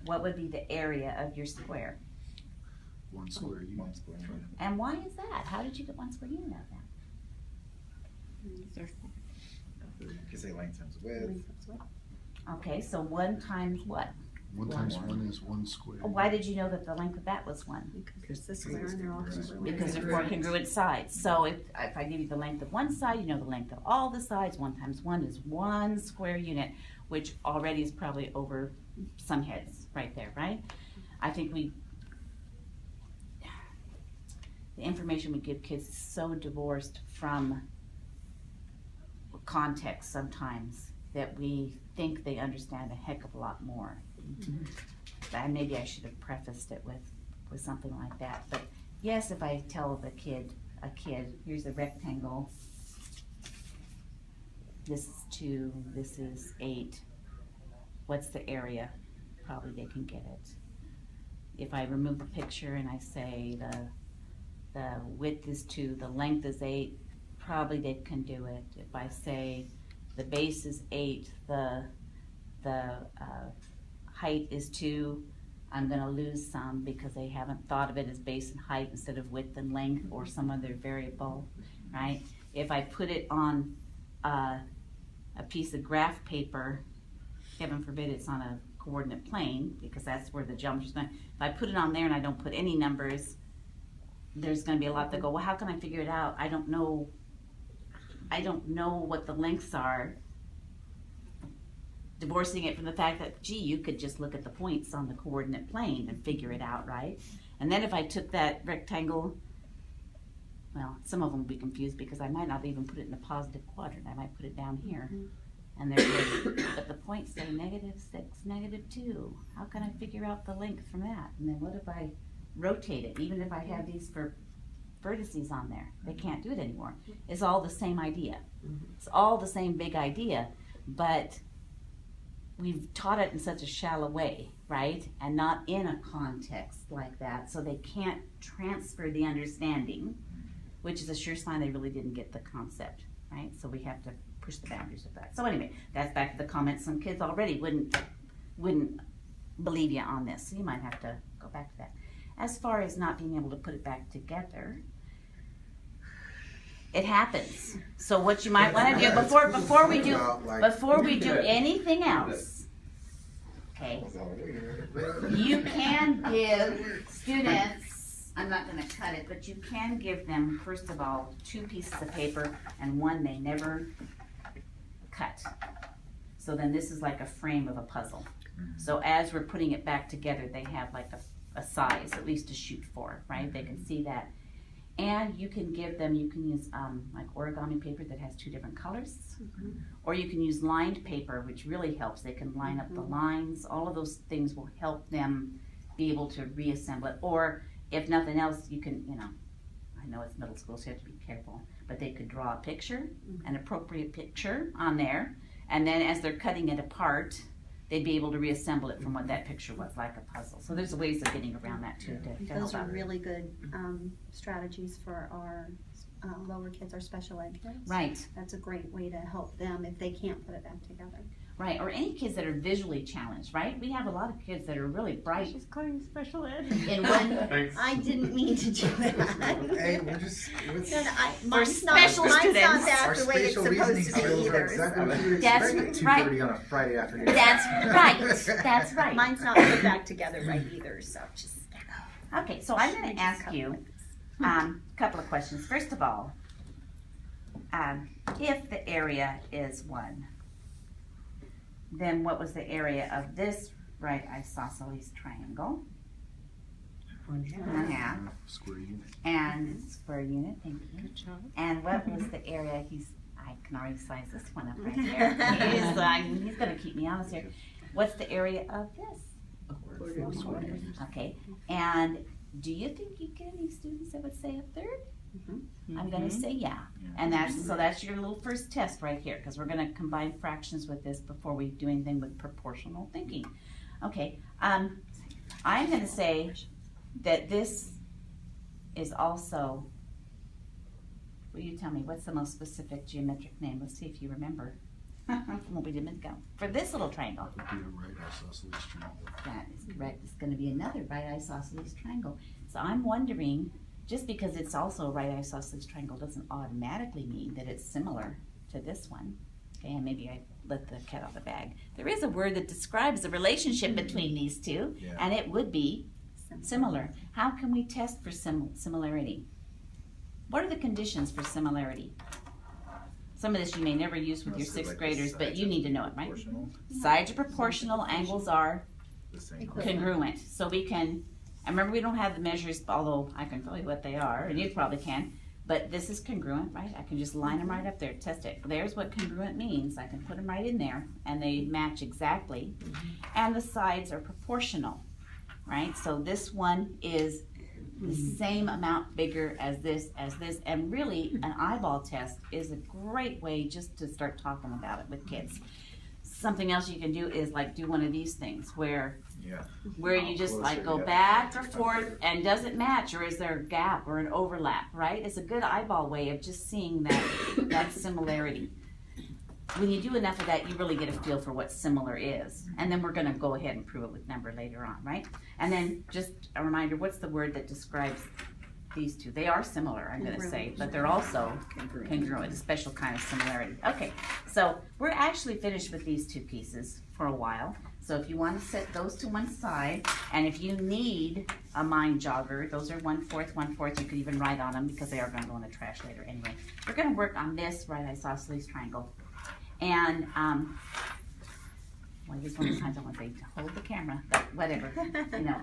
what would be the area of your square? 1 square unit. 1 square unit. And why is that? How did you get 1 square unit out of that? You can say length times width. Okay, so 1 times what? 1 times 1 is 1 square. Why did you know that the length of that was 1? Because the square and they're all congruent. Because they're 4 congruent sides. So if I give you the length of one side, you know the length of all the sides. 1 times 1 is 1 square unit, which already is probably over some heads right there, right? I think the information we give kids is so divorced from context sometimes that we think they understand a heck of a lot more. And maybe I should have prefaced it with something like that. But yes, if I tell a kid, here's a rectangle, this is 2, this is 8, what's the area? Probably they can get it. If I remove the picture and I say the width is 2, the length is 8, probably they can do it. If I say the base is 8, the height is 2, I'm gonna lose some because they haven't thought of it as base and height instead of width and length or some other variable, right? If I put it on a piece of graph paper, heaven forbid it's on a coordinate plane because that's where the geometry's going. If I put it on there and I don't put any numbers, there's gonna be a lot that go, well, how can I figure it out? I don't know what the lengths are. Divorcing it from the fact that, gee, you could just look at the points on the coordinate plane and figure it out, right? And then if I took that rectangle, well, some of them will be confused because I might not even put it in the positive quadrant. I might put it down here. And but the points say -6, -2. How can I figure out the length from that? And then what if I rotate it? Even if I have these for vertices on there, they can't do it anymore. It's all the same idea. It's all the same big idea, but we've taught it in such a shallow way, right? And not in a context like that, so they can't transfer the understanding, which is a sure sign they really didn't get the concept, right? So we have to push the boundaries of that. So anyway, that's back to the comments. Some kids already wouldn't believe you on this, so you might have to go back to that. As far as not being able to put it back together, it happens. So what you might want to do before we do anything else, okay? You can give students, I'm not going to cut it, but you can give them first of all 2 pieces of paper and one they never cut. So then this is like a frame of a puzzle. So as we're putting it back together, they have like a size at least to shoot for, right? They can see that. And you can give them, you can use like origami paper that has 2 different colors, or you can use lined paper, which really helps. They can line up the lines. All of those things will help them be able to reassemble it. Or if nothing else, you can, I know it's middle school, so you have to be careful, but they could draw a picture, an appropriate picture on there, and then as they're cutting it apart, they'd be able to reassemble it from what that picture was, like a puzzle. So there's ways of getting around that too. Those are really good strategies for our lower kids, our special ed kids. Right. That's a great way to help them if they can't put it back together. Right, or any kids that are visually challenged, right? We have a lot of kids that are really bright. She's calling special ed. In one, I didn't mean to do that. Hey, we're just Mine's not special students. that our the way it's spatial reasoning supposed to be skills are either. exactly what you would That's expect at right. 2:30 on a Friday afternoon. That's right. That's right. Mine's not put back together right either, so just. Okay, so I'm going to ask you a couple of questions. First of all, if the area is 1, then what was the area of this right isosceles triangle? 1.5. Square unit. And square unit, thank you. Good job. And what was the area, I can already size this one up right there. He's going to keep me honest here. What's the area of this? 4 square. Okay, and do you think you'd get any students that would say a third? I'm going to say yeah. And that's your little first test right here, because we're going to combine fractions with this before we do anything with proportional thinking. Okay, I'm going to say that this is also, will you tell me what's the most specific geometric name? Let's see if you remember. won't be a minute ago. For this little triangle, Would be a right isosceles triangle. that is correct. It's going to be another right isosceles triangle. So I'm wondering, just because it's also a right isosceles triangle doesn't automatically mean that it's similar to this one. Okay, and maybe I let the cat out of the bag. There is a word that describes the relationship between these two, Yeah. and it would be similar. How can we test for similarity? What are the conditions for similarity? Some of this you may never use with your Mostly sixth like the graders, but sides you are need to know it, right? proportional, Sides are proportional, angles are the same. Equivalent. congruent. So we can, I remember we don't have the measures, although I can tell you what they are, and you probably can, but this is congruent, right? I can just line them right up there, test it. There's what congruent means. I can put them right in there, and they match exactly. And the sides are proportional, right? So this one is the same amount bigger as this, and really an eyeball test is a great way just to start talking about it with kids. Something else you can do is like do one of these things where Yeah. you just Closer, like go yeah. back or forth and does it match, or is there a gap or an overlap, right? It's a good eyeball way of just seeing that similarity. When you do enough of that, you really get a feel for what similar is. And then we're gonna go ahead and prove it with number later on, right? And then just a reminder, what's the word that describes these two? They are similar, I'm gonna say, but they're also congruent, a special kind of similarity. Okay, so we're actually finished with these two pieces for a while. So if you want to set those to one side, and if you need a mind jogger, those are 1/4, 1/4. You could even write on them because they are going to go in the trash later anyway. We're going to work on this right isosceles triangle. And, well, I guess one of the times I want to say hold the camera, but whatever, you know.